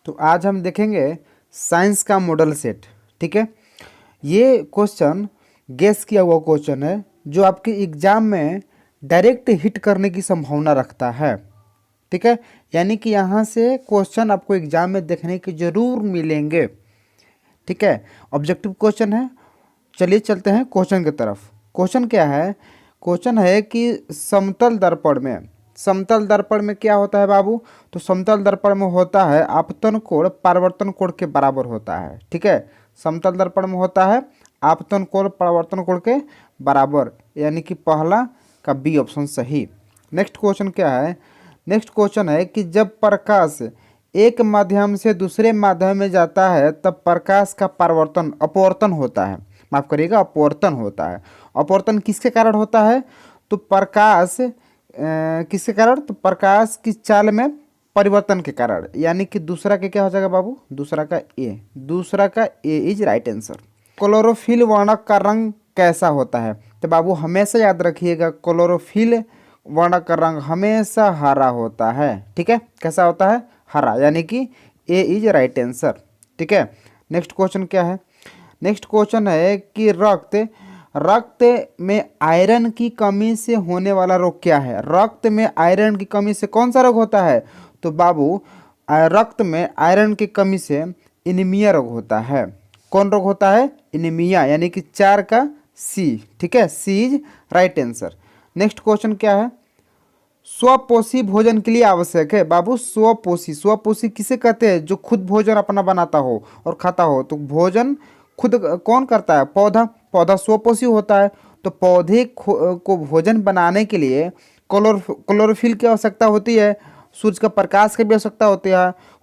तो आज हम देखेंगे साइंस का मॉडल सेट। ठीक है, ये क्वेश्चन गेस किया हुआ क्वेश्चन है जो आपके एग्जाम में डायरेक्ट हिट करने की संभावना रखता है। ठीक है, यानी कि यहाँ से क्वेश्चन आपको एग्जाम में देखने के जरूर मिलेंगे। ठीक है, ऑब्जेक्टिव क्वेश्चन है। चलिए चलते हैं क्वेश्चन की तरफ। क्वेश्चन क्या है? क्वेश्चन है कि समतल दर्पण में क्या होता है बाबू? तो समतल दर्पण में होता है आपतन कोण परावर्तन कोण के बराबर होता है। ठीक है, समतल दर्पण में होता है आपतन कोण परावर्तन कोण के बराबर, यानी कि पहला का बी ऑप्शन सही। नेक्स्ट क्वेश्चन क्या है? नेक्स्ट क्वेश्चन है कि जब प्रकाश एक माध्यम से दूसरे माध्यम में जाता है तब प्रकाश का परावर्तन अपवर्तन होता है। माफ करिएगा, अपवर्तन होता है। अपवर्तन किसके कारण होता है? तो प्रकाश किसके कारण? तो प्रकाश की चाल में परिवर्तन के कारण, यानी कि दूसरा के क्या हो जाएगा बाबू? दूसरा का ए इज राइट आंसर। क्लोरोफिल वर्णक का रंग कैसा होता है? तो बाबू हमेशा याद रखिएगा, क्लोरोफिल वर्णक का रंग हमेशा हरा होता है। ठीक है, कैसा होता है? हरा, यानी कि ए इज राइट आंसर। ठीक है, नेक्स्ट क्वेश्चन क्या है? नेक्स्ट क्वेश्चन है कि रक्त में आयरन की कमी से होने वाला रोग क्या है? रक्त में आयरन की कमी से कौन सा रोग होता है? तो बाबू रक्त में आयरन की कमी से एनीमिया रोग होता है। कौन रोग होता है? एनीमिया, यानी कि 4 का सी। ठीक है, C is right answer. Next question क्या है? स्वपोषी भोजन के लिए आवश्यक है। बाबू स्वपोषी किसे कहते हैं? जो खुद भोजन अपना बनाता हो और खाता हो। तो भोजन खुद कौन करता है? पौधा स्वपोषी होता है। तो पौधे को भोजन बनाने के लिए क्लोरोफिल की आवश्यकता होती है, सूर्य का प्रकाश की भी आवश्यकता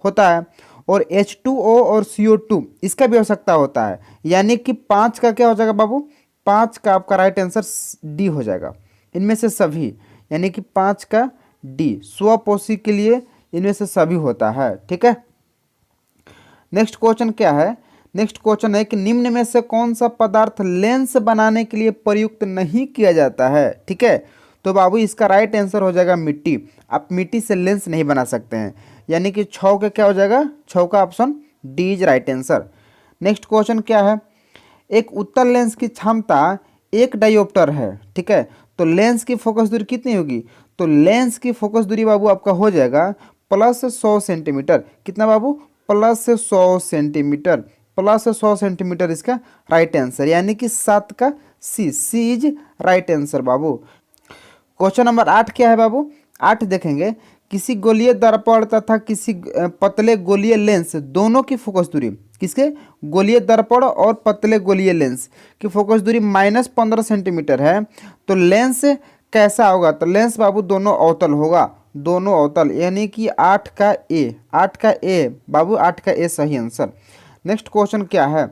होता है, और H2O और CO2 इसका भी आवश्यकता होता है। यानी कि 5 का क्या हो जाएगा बाबू? 5 का आपका राइट आंसर डी हो जाएगा। इनमें से सभी, यानी कि 5 का डी, स्वपोषी के लिए इनमें से सभी होता है। ठीक है, नेक्स्ट क्वेश्चन क्या है? नेक्स्ट क्वेश्चन है कि निम्न में से कौन सा पदार्थ लेंस बनाने के लिए प्रयुक्त नहीं किया जाता है? ठीक है, तो बाबू इसका राइट आंसर हो जाएगा मिट्टी। आप मिट्टी से लेंस नहीं बना सकते हैं, यानी कि 6 का क्या हो जाएगा? 6 का option D is right answer. Next question क्या है? एक उत्तल लेंस की क्षमता 1 डायोप्टर है। ठीक है, तो लेंस की फोकस दूरी कितनी होगी? तो लेंस की फोकस दूरी बाबू आपका हो जाएगा +100 सेंटीमीटर। कितना बाबू? +100 सेंटीमीटर। +100 सेंटीमीटर इसका राइट आंसर, यानी कि 7 का सी इज राइट आंसर बाबू। क्वेश्चन नंबर 8 क्या है बाबू? 8 देखेंगे, किसी गोलीय दर्पण तथा किसी पतले गोलीय लेंस दोनों की फोकस दूरी, किसके? गोलीय दर्पण और पतले गोलीय लेंस की फोकस दूरी -15 सेंटीमीटर है। तो लेंस कैसा होगा? तो लेंस बाबू दोनों अवतल होगा, दोनों अवतल, यानी कि 8 का ए बाबू, 8 का ए सही आंसर। नेक्स्ट क्वेश्चन क्या है?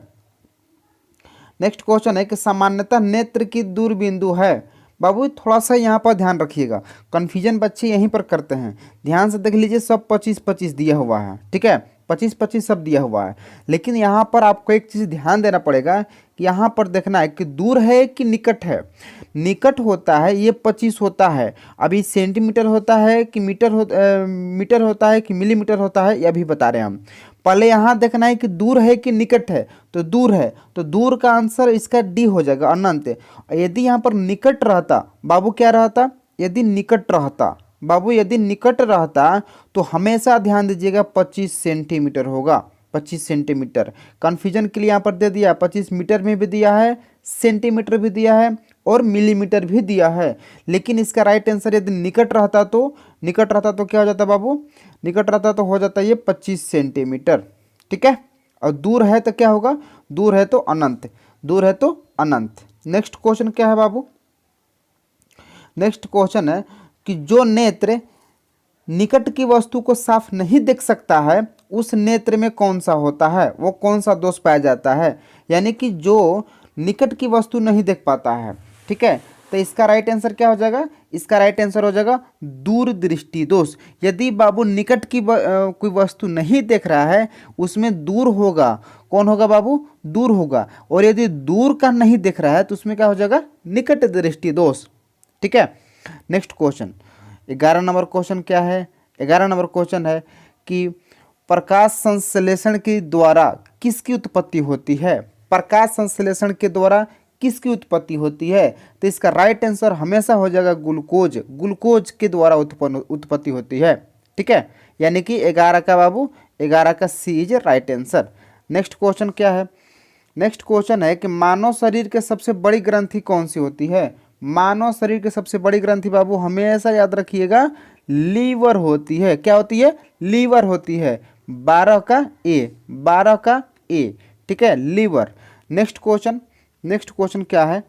नेक्स्ट क्वेश्चन है कि सामान्यतः नेत्र की दूरबिंदु है। बाबू थोड़ा सा यहाँ पर ध्यान रखिएगा, कन्फ्यूजन बच्चे यहीं पर करते हैं। ध्यान से देख लीजिए, सब 25-25 दिया हुआ है। ठीक है, 25-25 सब दिया हुआ है, लेकिन यहाँ पर आपको एक चीज़ ध्यान देना पड़ेगा कि यहाँ पर देखना है कि दूर है कि निकट है। निकट होता है ये 25 होता है, अभी सेंटीमीटर होता है कि मीटर होता है कि मिलीमीटर होता है, यह भी बता रहे हैं हम। पहले यहाँ देखना है कि दूर है कि निकट है। तो दूर है, तो दूर का आंसर इसका डी हो जाएगा, अनंत। यदि यहाँ पर निकट रहता बाबू, क्या रहता? यदि निकट रहता बाबू, यदि निकट रहता तो हमेशा ध्यान दीजिएगा 25 सेंटीमीटर होगा, 25 सेंटीमीटर। कन्फ्यूजन के लिए यहाँ पर दे दिया, 25 मीटर में भी दिया है, सेंटीमीटर भी दिया है और मिलीमीटर भी दिया है। लेकिन इसका राइट आंसर यदि निकट रहता तो क्या हो जाता बाबू? निकट रहता तो हो जाता ये 25 सेंटीमीटर। ठीक है, और दूर है तो क्या होगा? दूर है तो अनंत, दूर है तो अनंत। नेक्स्ट क्वेश्चन क्या है बाबू? नेक्स्ट क्वेश्चन है कि जो नेत्र निकट की वस्तु को साफ नहीं देख सकता है उस नेत्र में कौन सा होता है? वो कौन सा दोष पाया जाता है? यानी कि जो निकट की वस्तु नहीं देख पाता है। ठीक है, तो इसका राइट आंसर क्या हो जाएगा? इसका राइट आंसर हो जाएगा दूरदृष्टि दोष। यदि बाबू निकट की कोई वस्तु नहीं देख रहा है, उसमें दूर होगा। कौन होगा बाबू? दूर होगा। और यदि दूर का नहीं देख रहा है तो उसमें क्या हो जाएगा? निकट दृष्टि दोष। ठीक है, नेक्स्ट क्वेश्चन 11 नंबर क्वेश्चन क्या है? 11 नंबर क्वेश्चन है कि प्रकाश संश्लेषण के द्वारा किसकी उत्पत्ति होती है? प्रकाश संश्लेषण के द्वारा किसकी उत्पत्ति होती है? तो इसका राइट आंसर हमेशा हो जाएगा ग्लूकोज। ग्लूकोज के द्वारा उत्पत्ति होती है। ठीक है, यानी कि 11 का बाबू 11 का C is right answer. Next question क्या है? नेक्स्ट क्वेश्चन है कि मानव शरीर के सबसे बड़ी ग्रंथि कौन सी होती है? मानव शरीर की सबसे बड़ी ग्रंथि बाबू हमेशा याद रखिएगा लीवर होती है। क्या होती है? लीवर होती है। 12 का ए, 12 का ए। ठीक है, lever. Next question, next question क्या है?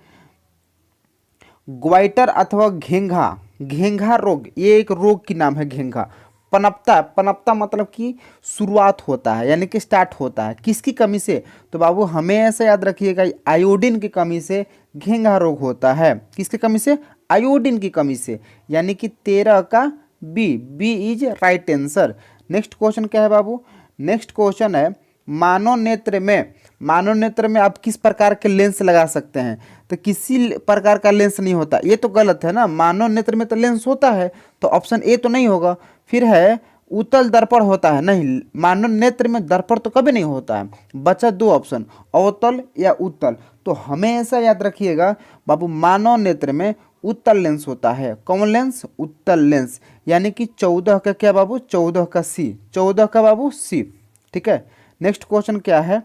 ग्वाइटर अथवा घेंघा, घेंघा रोग, ये एक रोग की नाम है घेंघा। पनपता, पनपता मतलब कि शुरुआत होता है यानी कि स्टार्ट होता है, किसकी कमी से? तो बाबू हमेशा याद रखिएगा आयोडीन की कमी से घेंघा रोग होता है। किसकी कमी से? आयोडीन की कमी से, यानी कि 13 का B, B is right answer. Next question क्या है बाबू? नेक्स्ट क्वेश्चन है मानव नेत्र में, मानव नेत्र में आप किस प्रकार के लेंस लगा सकते हैं? तो किसी प्रकार का लेंस नहीं होता, ये तो गलत है ना। मानव नेत्र में तो लेंस होता है, तो ऑप्शन ए तो नहीं होगा। फिर है उत्तल दर्पण होता है, नहीं, मानव नेत्र में दर्पण तो कभी नहीं होता है। बचा 2 ऑप्शन, अवतल या उत्तल। तो हमेशा याद रखिएगा बाबू मानव नेत्र में उत्तल लेंस होता है। कौन लेंस? उत्तल लेंस, यानी कि 14 का क्या बाबू? 14 का सी, 14 का बाबू सी। ठीक है, नेक्स्ट क्वेश्चन क्या है?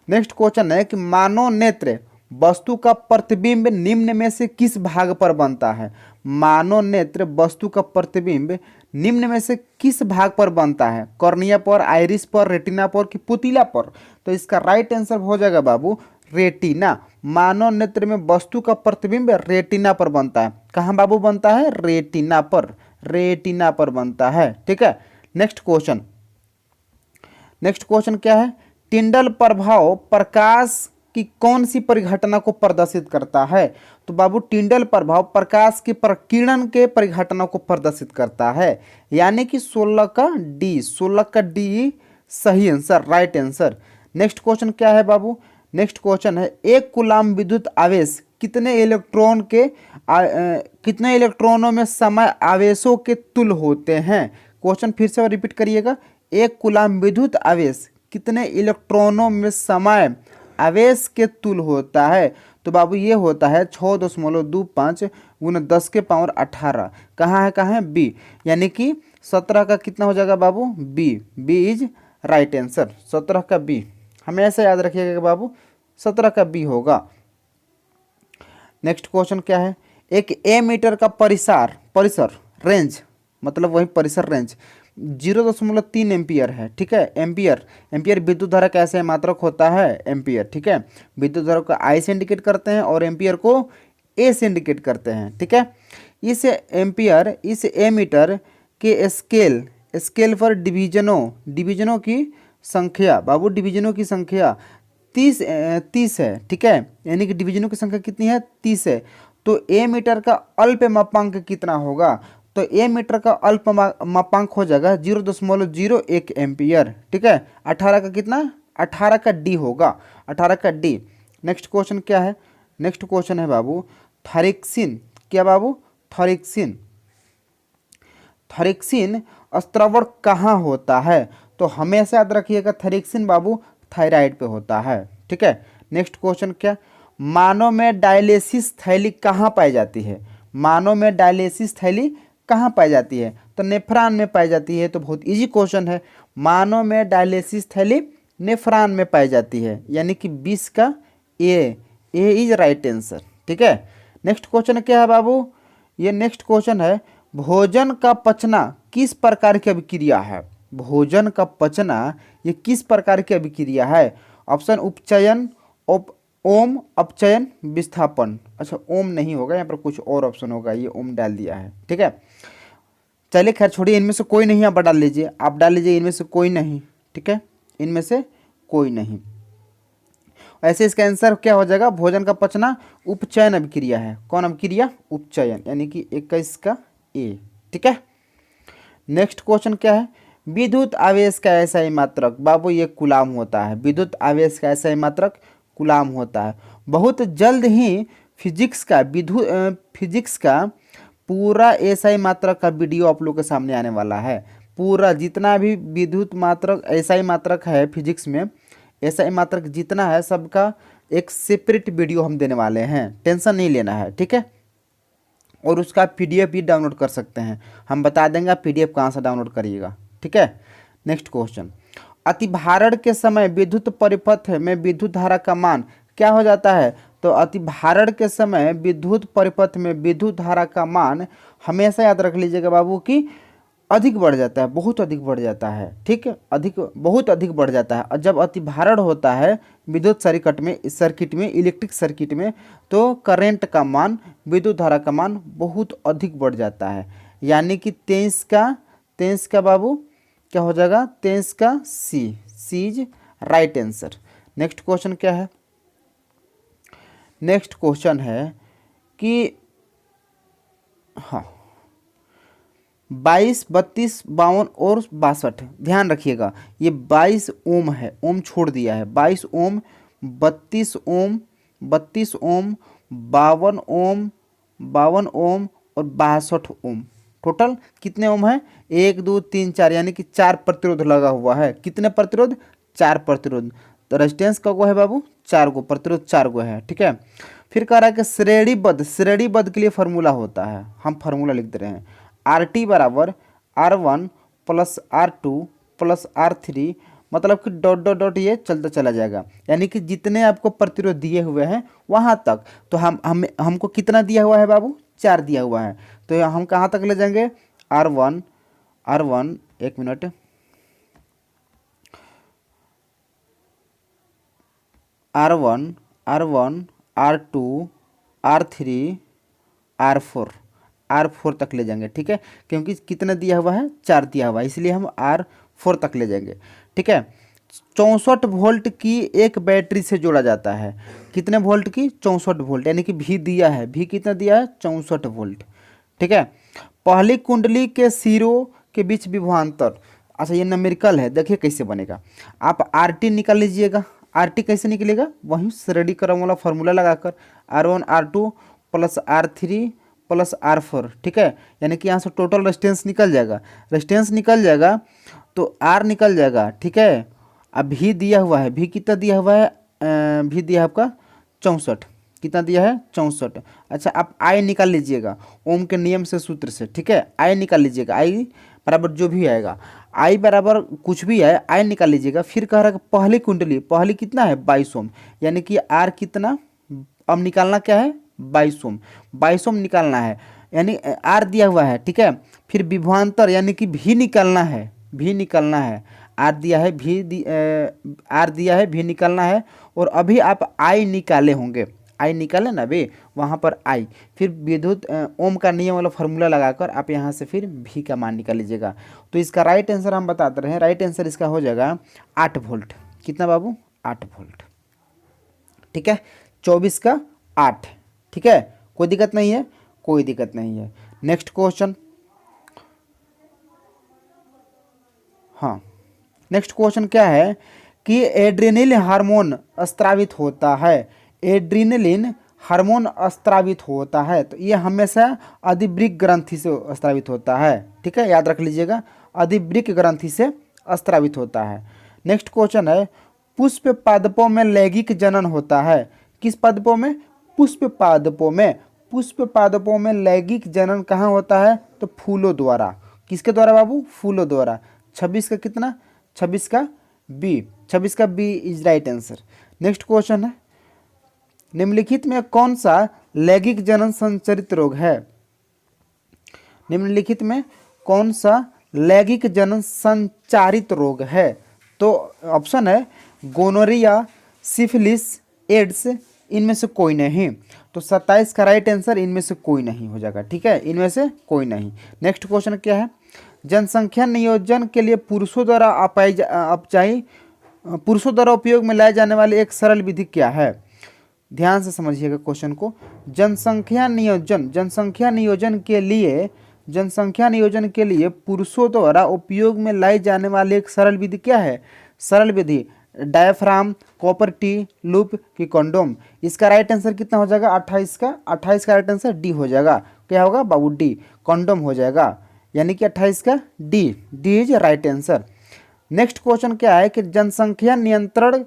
नेक्स्ट क्वेश्चन है कि मानव नेत्र वस्तु का प्रतिबिंब निम्न में से किस भाग पर बनता है? मानव नेत्र वस्तु का प्रतिबिंब निम्न में से किस भाग पर बनता है? कॉर्निया पर, आइरिस पर, रेटिना पर कि पुतीला पर? तो इसका राइट आंसर हो जाएगा बाबू रेटिना। मानव नेत्र में वस्तु का प्रतिबिंब रेटिना पर बनता है। कहाँ बाबू बनता है? रेटिना पर, रेटिना पर बनता है। ठीक है, नेक्स्ट क्वेश्चन, नेक्स्ट क्वेश्चन क्या है? टिंडल प्रभाव प्रकाश की कौन सी परिघटना को प्रदर्शित करता है? तो बाबू टिंडल प्रभाव प्रकाश के प्रकीर्णन के परिघटना को प्रदर्शित करता है, यानी कि 16 का डी, 16 का डी सही answer, right answer. Next question क्या है बाबू? नेक्स्ट क्वेश्चन है एक कूलाम विद्युत आवेश कितने इलेक्ट्रॉन के कितने इलेक्ट्रॉनों में समय आवेशों के तुल होते हैं? क्वेश्चन फिर से रिपीट करिएगा। एक कूलाम विद्युत आवेश कितने इलेक्ट्रॉनों में समय आवेश के तुल होता है? तो बाबू ये होता है 6.25 गुना 10 के पावर 18। कहाँ है? कहाँ है? बी, यानी कि 17 का कितना हो जाएगा बाबू? B, B is right answer. 17 का बी हमेशा याद रखिएगा बाबू 17 का बी होगा। नेक्स्ट क्वेश्चन क्या है? एक ए मीटर का परिसर रेंज, मतलब वही परिसर रेंज 0.3 एम्पियर है। ठीक है, एम्पियर, एम्पियर विद्युत धारा का ऐसे मात्रक होता है एम्पियर। ठीक है, विद्युत धारा को आई से इंडिकेट करते हैं और एम्पियर को ए से इंडिकेट करते हैं। ठीक है, इस एम्पियर, इस ए मीटर के स्केल पर डिवीजनों की संख्या बाबू, डिवीजनों की संख्या 30 है। ठीक है, यानी कि डिवीजनों की संख्या कितनी है? 30 है। तो ए मीटर का अल्प मापांक कितना होगा? तो ए मीटर का अल्प मापांक हो जाएगा 0.01 एम्पियर। ठीक है, 18 का कितना? 18 का डी होगा, 18 का डी। नेक्स्ट क्वेश्चन क्या है? नेक्स्ट क्वेश्चन है बाबू थायरक्सिन। क्या बाबू? थायरक्सिन, थायरक्सिन स्त्रावण कहाँ होता है? तो हमेशा याद रखिएगा थायरक्सिन बाबू थायराइड पे होता है। ठीक है, नेक्स्ट क्वेश्चन क्या? मानव में डायलिसिस थैली कहाँ पाई जाती है? मानव में डायलिसिस थैली कहाँ पाई जाती है? तो नेफ्रॉन में पाई जाती है। तो बहुत इजी क्वेश्चन है। मानव में डायलिसिस थैली नेफ्रॉन में पाई जाती है, यानी कि 20 का ए, ए इज राइट आंसर। ठीक है, नेक्स्ट क्वेश्चन क्या है बाबू? ये नेक्स्ट क्वेश्चन है भोजन का पचना किस प्रकार की अभिक्रिया है? भोजन का पचना ये किस प्रकार की अभिक्रिया है? ऑप्शन उपचयन, ओम, अपचयन, विस्थापन। अच्छा, ओम नहीं होगा, यहाँ पर कुछ और ऑप्शन होगा, ये ओम डाल दिया है। ठीक है, चलिए खैर छोड़िए, इनमें से कोई नहीं यहाँ पर डाल लीजिए, आप डाल लीजिए इनमें से कोई नहीं। ठीक है, इनमें से कोई नहीं। ऐसे इसका आंसर क्या हो जाएगा? भोजन का पचना उपचयन अभिक्रिया है। कौन अभिक्रिया? उपचयन, यानी कि 21 का ए। ठीक है, नेक्स्ट क्वेश्चन क्या है? विद्युत आवेश का ऐसा मात्रक बाबू ये कूलाम होता है। विद्युत आवेश का ऐसा मात्रक कूलाम होता है। बहुत जल्द ही फिजिक्स का पूरा एसआई मात्रक का वीडियो आप लोग के सामने आने वाला है। पूरा जितना भी विद्युत मात्रक एसआई मात्रक है फिजिक्स में, एसआई मात्रक जितना है सबका एक सेपरेट वीडियो हम देने वाले हैं, टेंशन नहीं लेना है, ठीक है। और उसका पीडीएफ भी डाउनलोड कर सकते हैं, हम बता देंगे आप पीडीएफ कहाँ से डाउनलोड करिएगा, ठीक है। नेक्स्ट क्वेश्चन, अतिभारण के समय विद्युत परिपथ में विद्युत धारा का मान क्या हो जाता है? तो अतिभारण के समय विद्युत परिपथ में विद्युत धारा का मान हमेशा याद रख लीजिएगा बाबू कि अधिक बढ़ जाता है, बहुत अधिक बढ़ जाता है, ठीक है, अधिक बहुत अधिक बढ़ जाता है। और जब अतिभारण होता है विद्युत सर्किट में इलेक्ट्रिक सर्किट में, तो करंट का मान, विद्युत धारा का मान बहुत अधिक बढ़ जाता है। यानी कि 23 का बाबू क्या हो जाएगा? 23 का C is right answer. Next question क्या है? नेक्स्ट क्वेश्चन है कि हाँ 22, 32, 52 और 62, ध्यान रखिएगा ये 22 ओम है, ओम छोड़ दिया है, 22 ओम, 32 ओम, 32 ओम, 52 ओम, 52 ओम और 62 ओम। टोटल कितने ओम है? 1 2 3 4, यानी कि 4 प्रतिरोध लगा हुआ है। कितने प्रतिरोध? 4 प्रतिरोध। तो रेजिस्टेंस का गो है बाबू 4 गो, प्रतिरोध 4 गो है, ठीक है। फिर कह रहा है कि श्रेणीबद्ध के लिए फार्मूला होता है, हम फार्मूला लिख दे रहे हैं। RT बराबर R1 plus R2 plus R3, मतलब कि डॉट डॉट डॉट ये चलता चला जाएगा, यानी कि जितने आपको प्रतिरोध दिए हुए हैं वहाँ तक। तो हमको कितना दिया हुआ है बाबू? 4 दिया हुआ है, तो हम कहाँ तक ले जाएंगे? R1 एक minute, R1 R2 R3 R4 तक ले जाएंगे, ठीक है, क्योंकि कितना दिया हुआ है? 4 दिया हुआ है, इसलिए हम R4 तक ले जाएंगे, ठीक है। 64 वोल्ट की एक बैटरी से जोड़ा जाता है। कितने वोल्ट की? 64 वोल्ट, यानी कि भी दिया है, भी कितना दिया है? 64 वोल्ट, ठीक है। पहली कुंडली के सिरों के बीच विभवांतर, अच्छा ये न्यूमेरिकल है, देखिए कैसे बनेगा। आप RT निकाल लीजिएगा। RT कैसे निकलेगा? वहीं श्रेणी क्रम वाला फॉर्मूला लगाकर R1 R2 plus R3 plus R4, ठीक है। यानी कि यहाँ से टोटल रेजिस्टेंस निकल जाएगा, तो R निकल जाएगा, ठीक है। अब भी दिया हुआ है, भी कितना दिया हुआ है? भी दिया है आपका 64, कितना दिया है? 64। अच्छा आप I निकाल लीजिएगा ओम के नियम से, सूत्र से, ठीक है। I निकाल लीजिएगा, I बराबर जो भी आएगा, I बराबर कुछ भी है, I निकाल लीजिएगा। फिर कह रहा है पहली कुंडली, पहली कितना है? 22 ओम, यानी कि R कितना अब निकालना क्या है? 22 ओम निकालना है, यानी R दिया हुआ है, ठीक है। फिर विभवांतर यानी कि भी निकालना है, R दिया है, R दिया है, भी निकालना है। और अभी आप I निकाले होंगे, I निकाले ना अभी, वहाँ पर I, फिर विद्युत ओम का नियम वाला फार्मूला लगाकर आप यहाँ से फिर भी का मान निकाल लीजिएगा। तो इसका राइट आंसर हम बताते रहे, राइट आंसर इसका हो जाएगा 8 वोल्ट। कितना बाबू? 8 वोल्ट, ठीक है। 24 का 8, ठीक है, कोई दिक्कत नहीं है, कोई दिक्कत नहीं है। नेक्स्ट क्वेश्चन, हाँ नेक्स्ट क्वेश्चन क्या है कि एड्रेनलिन हार्मोन स्त्रावित होता है, एड्रेनलिन हार्मोन स्त्रावित होता है, तो ये हमेशा अधिवृक्क ग्रंथि से स्त्रावित होता है, ठीक है, याद रख लीजिएगा, अधिवृक्क ग्रंथि से स्त्रावित होता है। नेक्स्ट क्वेश्चन है पुष्प पादपों में लैंगिक जनन होता है। किस पादपों में? पुष्प पादपों में लैंगिक जनन कहाँ होता है? तो फूलों द्वारा। किसके द्वारा बाबू? फूलों द्वारा। 26 का कितना? 26 का B is right answer. Next question है निम्नलिखित में कौन सा लैंगिक जनन संचरित रोग है? निम्नलिखित में कौन सा लैंगिक जनन संचारित रोग है? तो ऑप्शन है गोनोरिया, सिफिलिस, एड्स, इनमें से कोई नहीं। तो 27 का राइट आंसर इनमें से कोई नहीं हो जाएगा, ठीक है, इनमें से कोई नहीं। नेक्स्ट क्वेश्चन क्या है? जनसंख्या नियोजन के लिए पुरुषों द्वारा उपयोग में लाए जाने वाली एक सरल विधि क्या है? ध्यान से समझिएगा क्वेश्चन को। जनसंख्या नियोजन के लिए पुरुषों द्वारा उपयोग में लाई जाने वाली एक सरल विधि क्या है? सरल विधि डायफ्राम, कॉपर टी, लूप की कंडोम। इसका राइट आंसर कितना हो जाएगा? 28 का राइट आंसर डी हो जाएगा। क्या होगा बाबू? डी, कंडोम हो जाएगा। यानी कि 28 का D is right answer. Next question क्या है कि जनसंख्या नियंत्रण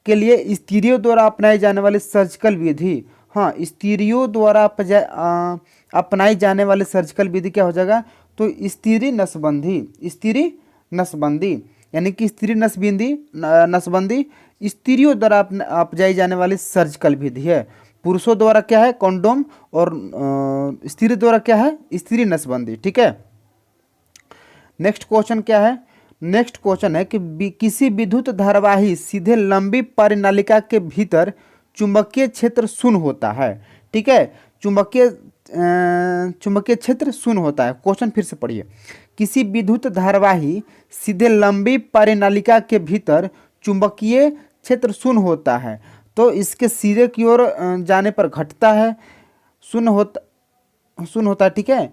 के लिए स्त्रियों द्वारा अपनाई जाने वाली सर्जिकल विधि, हाँ स्त्रियों द्वारा अपनाई जाने वाली सर्जिकल विधि क्या हो जाएगा, तो स्त्री नसबंदी यानी कि स्त्री नसबंदी स्त्रियों द्वारा अपनाई जाने वाली सर्जिकल विधि है। पुरुषों द्वारा क्या है, कॉन्डोम, और स्त्री द्वारा क्या है, स्त्री नसबंदी। ठीक है, नेक्स्ट क्वेश्चन क्या है, नेक्स्ट क्वेश्चन है कि किसी विद्युत धारावाही सीधे लंबी परिनालिका के भीतर चुंबकीय क्षेत्र शून्य होता है। ठीक है, चुंबकीय क्षेत्र शून्य होता है। क्वेश्चन फिर से पढ़िए, किसी विद्युत धारावाही सीधे लंबी परिनालिका के भीतर चुंबकीय क्षेत्र शून्य होता है, तो इसके सिरे की ओर जाने पर घटता है, शून्य होता है। ठीक है,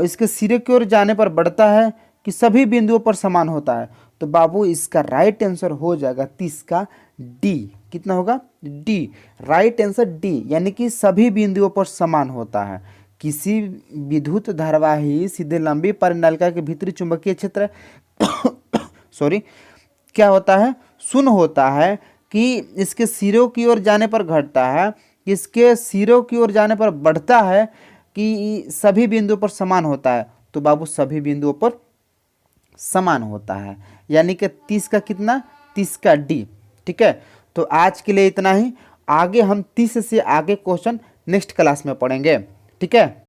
इसके सिरे की ओर जाने पर बढ़ता है कि सभी बिंदुओं पर समान होता है, तो बाबू इसका राइट आंसर हो जाएगा 30 का डी। कितना होगा, डी, राइट आंसर डी, यानी कि सभी बिंदुओं पर समान होता है। किसी विद्युत धारावाही सीधे लंबी परिनालिका के भीतरी चुंबकीय क्षेत्र सॉरी क्या होता है, शून्य होता है कि इसके सिरों की ओर जाने पर घटता है, इसके सिरों की ओर जाने पर बढ़ता है कि सभी बिंदुओं पर समान होता है, तो बाबू सभी बिंदुओं पर समान होता है, यानी कि 30 का कितना, 30 का डी। ठीक है, तो आज के लिए इतना ही, आगे हम 30 से आगे क्वेश्चन नेक्स्ट क्लास में पढ़ेंगे। ठीक है।